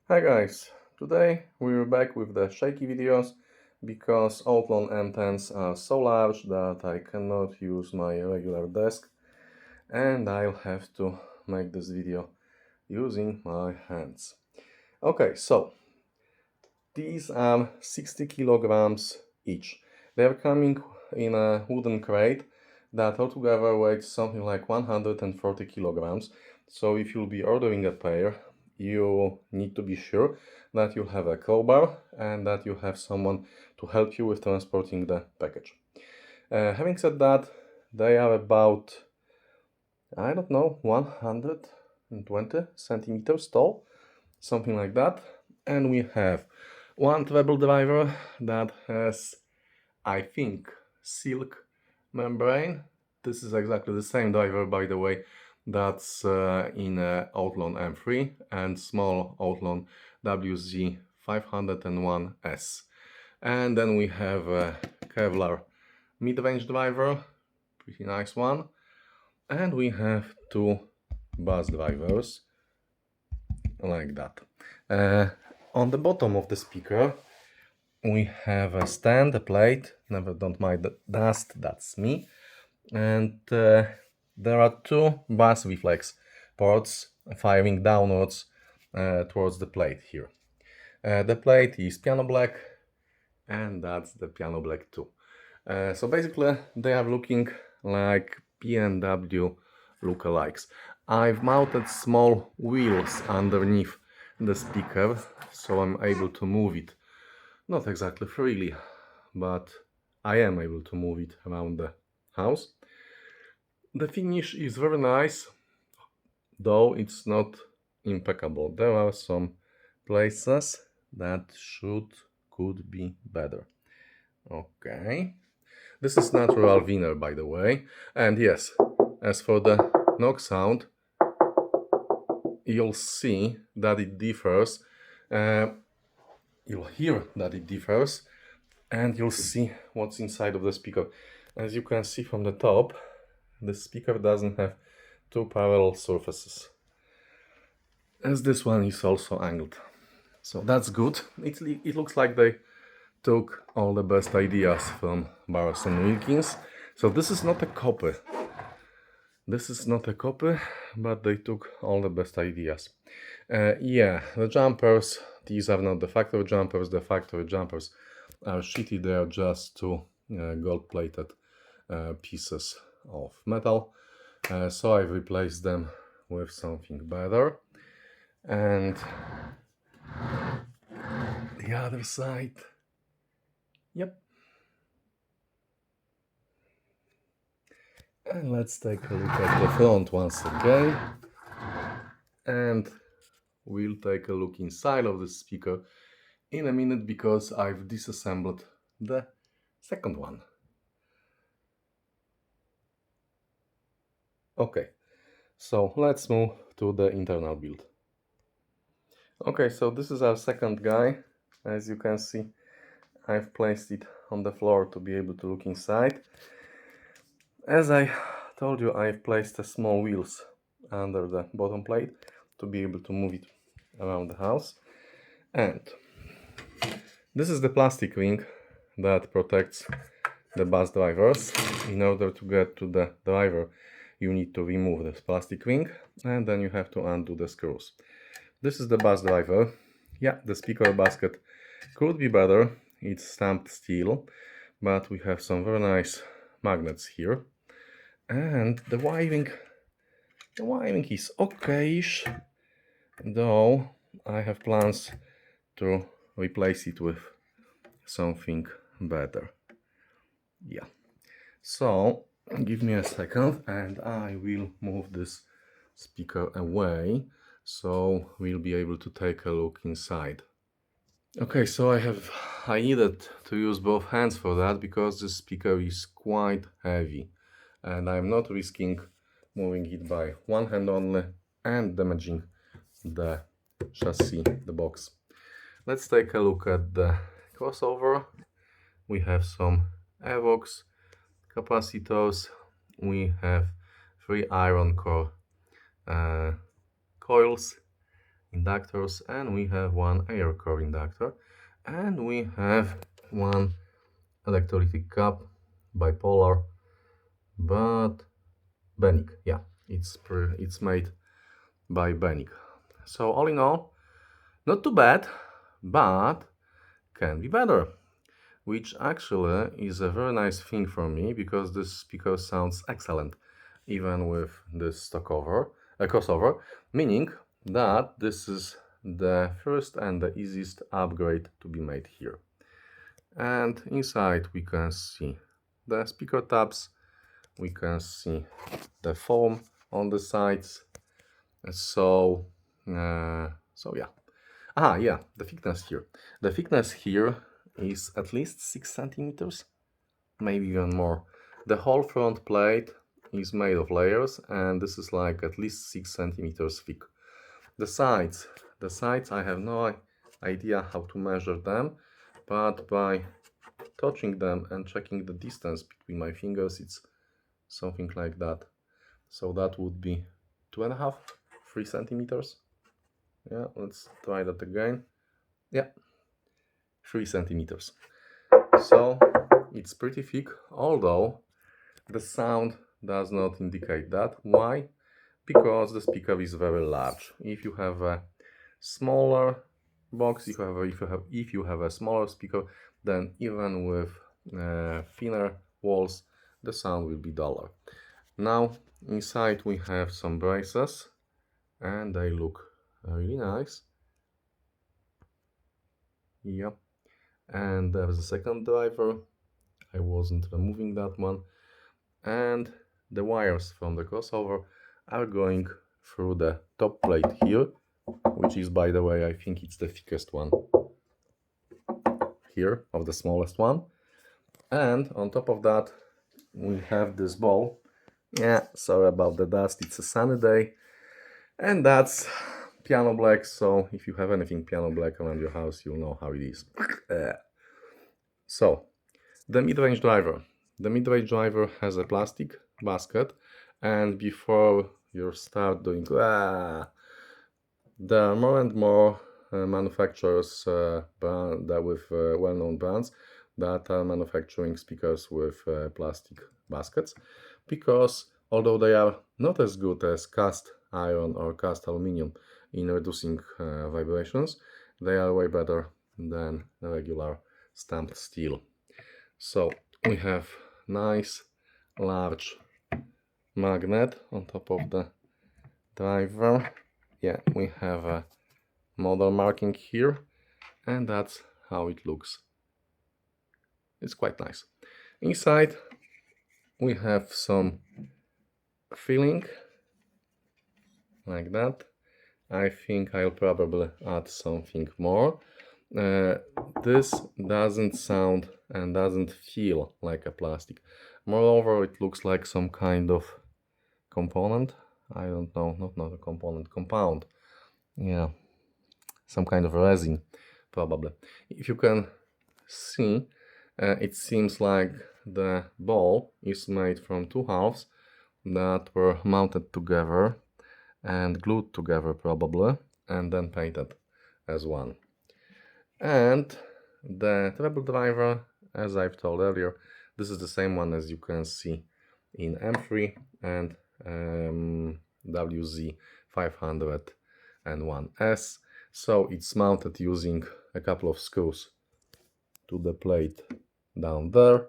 Hi guys, today we're back with the shaky videos because Oatlon M10s are so large that I cannot use my regular desk and I'll have to make this video using my hands. Okay, so these are 60 kilograms each. They are coming in a wooden crate that altogether weighs something like 140 kilograms. So if you'll be ordering a pair, you need to be sure that you have a crowbar and that you have someone to help you with transporting the package. Having said that, they are about, I don't know, 120 centimeters tall, something like that. And we have one treble driver that has, I think, silk membrane. This is exactly the same driver, by the way, that's in Oatlon M3 and small Oatlon WZ501S. And then we have a Kevlar mid-range driver, pretty nice one. And we have two bus drivers, like that. On the bottom of the speaker, we have a stand, a plate. Never don't mind the dust, that's me. And there are two bass reflex ports firing downwards towards the plate here. The plate is piano black, and that's the piano black too. So basically, they are looking like B&W lookalikes. I've mounted small wheels underneath the speaker, so I'm able to move it. Not exactly freely, but I am able to move it around the house. The finish is very nice, though it's not impeccable. There are some places that could be better. Okay. This is natural vinyl, by the way. And yes, as for the knock sound, you'll see that it differs. You'll hear that it differs, and you'll see what's inside of the speaker. As you can see from the top, the speaker doesn't have two parallel surfaces, as this one is also angled. So that's good. It looks like they took all the best ideas from Barrows and Wilkins. So this is not a copy. This is not a copy, but they took all the best ideas. Yeah, the jumpers, these are not the factory jumpers. The factory jumpers are shitty. They are just two gold-plated pieces of metal. So I replaced them with something better. And the other side, yep. And let's take a look at the front once again. And we'll take a look inside of the speaker in a minute because I've disassembled the second one. Okay, so let's move to the internal build. Okay, so this is our second guy. As you can see, I've placed it on the floor to be able to look inside. As I told you, I've placed small wheels under the bottom plate to be able to move it around the house. And this is the plastic ring that protects the bus drivers. In order to get to the driver, you need to remove this plastic ring and then you have to undo the screws. This is the bus driver. Yeah, the speaker basket could be better. It's stamped steel, but we have some very nice magnets here. And the wiring is okay-ish, though I have plans to replace it with something better. Yeah, so give me a second and I will move this speaker away so we'll be able to take a look inside. Okay, so I needed to use both hands for that because the speaker is quite heavy and I'm not risking moving it by one hand only and damaging the chassis, the box. Let's take a look at the crossover. We have some Evox capacitors. We have 3 iron core coils inductors, and we have one air core inductor, and we have one electrolytic cap, bipolar, but Benic. Yeah, it's made by Benic. So all in all, not too bad, but can be better, which actually is a very nice thing for me because this speaker sounds excellent even with this crossover, meaning that this is the first and the easiest upgrade to be made here. And inside we can see the speaker tabs, we can see the foam on the sides. So yeah. Yeah, the thickness here. The thickness here is at least 6 centimeters, maybe even more. The whole front plate is made of layers, and this is like at least 6 centimeters thick. The sides I have no idea how to measure them, but by touching them and checking the distance between my fingers, it's something like that. So that would be 2.5, 3 centimeters. Yeah, let's try that again. Yeah, 3 centimeters. So it's pretty thick, although the sound does not indicate that. Why? Because the speaker is very large. If you have a smaller box, if you have a smaller speaker, then even with thinner walls, the sound will be duller. Now inside we have some braces, and they look really nice. Yeah, and there's a second driver. I wasn't removing that one, and the wires from the crossover are going through the top plate here, which is, by the way, I think it's the thickest one here, of the smallest one. And on top of that we have this ball. Yeah, sorry about the dust, it's a sunny day, and that's piano black. So if you have anything piano black around your house, you'll know how it is. So the mid-range driver. The mid-range driver has a plastic basket, and before you start doing there are more and more manufacturers that with well-known brands that are manufacturing speakers with plastic baskets, because although they are not as good as cast iron or cast aluminum in reducing vibrations, they are way better than regular stamped steel. So we have nice large magnet on top of the driver. Yeah, we have a model marking here, and that's how it looks. It's quite nice. Inside we have some filling like that. I think I'll probably add something more. This doesn't sound and doesn't feel like a plastic. Moreover, it looks like some kind of component. I don't know, not a component, compound. Yeah, some kind of resin, probably. If you can see, it seems like the ball is made from two halves that were mounted together and glued together probably, and then painted as one. And the treble driver, as I've told earlier, this is the same one as you can see in M3 and WZ501S. So it's mounted using a couple of screws to the plate down there.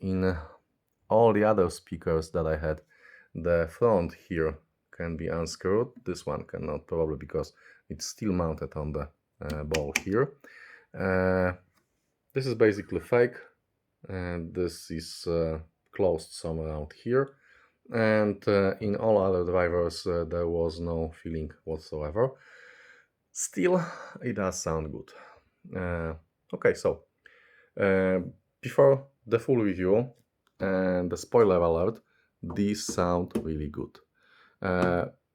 In all the other speakers that I had, the front here can be unscrewed. This one cannot, probably because it's still mounted on the ball here. This is basically fake, and this is closed somewhere out here. And in all other drivers there was no filling whatsoever. Still, it does sound good. Okay, so before the full review and the spoiler alert, these sound really good.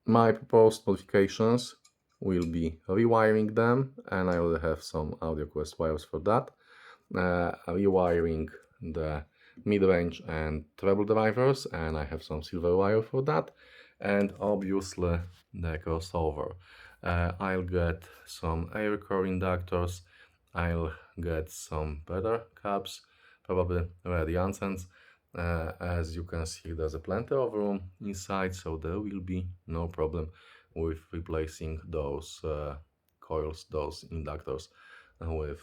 My proposed modifications will be rewiring them, and I will have some audio quest wires for that. Rewiring the mid-range and treble drivers, and I have some silver wire for that. and obviously the crossover. I'll get some air core inductors, I'll get some better caps, probably radiancents. As you can see, there's a plenty of room inside, so there will be no problem with replacing those coils, those inductors with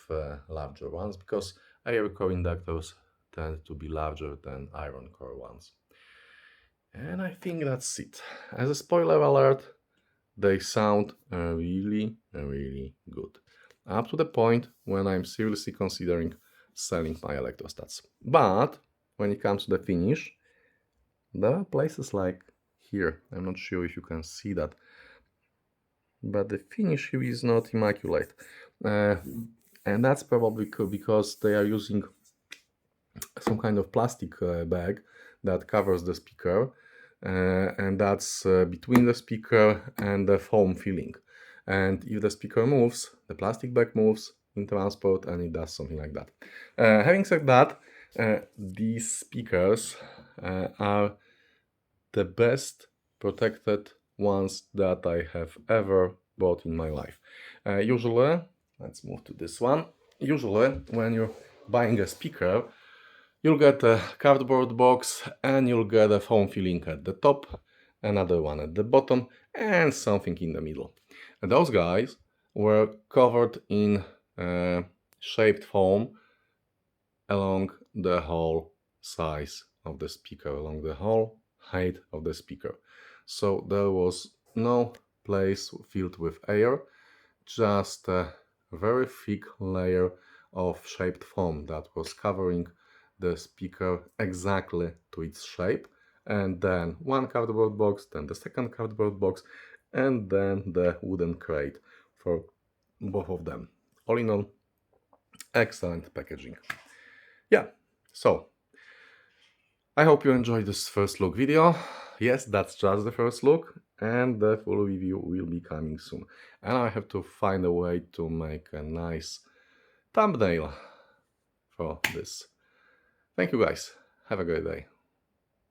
larger ones, because air core inductors tend to be larger than iron core ones. And I think that's it. As a spoiler alert, they sound really, really good. Up to the point when I'm seriously considering selling my electrostats. But when it comes to the finish, there are places like here. I'm not sure if you can see that, but the finish here is not immaculate. And that's probably because they are using some kind of plastic bag that covers the speaker, and that's between the speaker and the foam filling. And if the speaker moves, the plastic bag moves in transport, and it does something like that. Having said that, these speakers are the best protected ones that I have ever bought in my life. Usually, let's move to this one. Usually, when you're buying a speaker, you'll get a cardboard box and you'll get a foam filling at the top, another one at the bottom, and something in the middle. And those guys were covered in shaped foam along the whole size of the speaker, along the whole height of the speaker. So there was no place filled with air, just a very thick layer of shaped foam that was covering the speaker exactly to its shape, and then one cardboard box, then the second cardboard box, and then the wooden crate for both of them. All in all, excellent packaging. Yeah, so I hope you enjoyed this first look video. Yes, that's just the first look, and the full review will be coming soon. And I have to find a way to make a nice thumbnail for this. Thank you guys. Have a great day.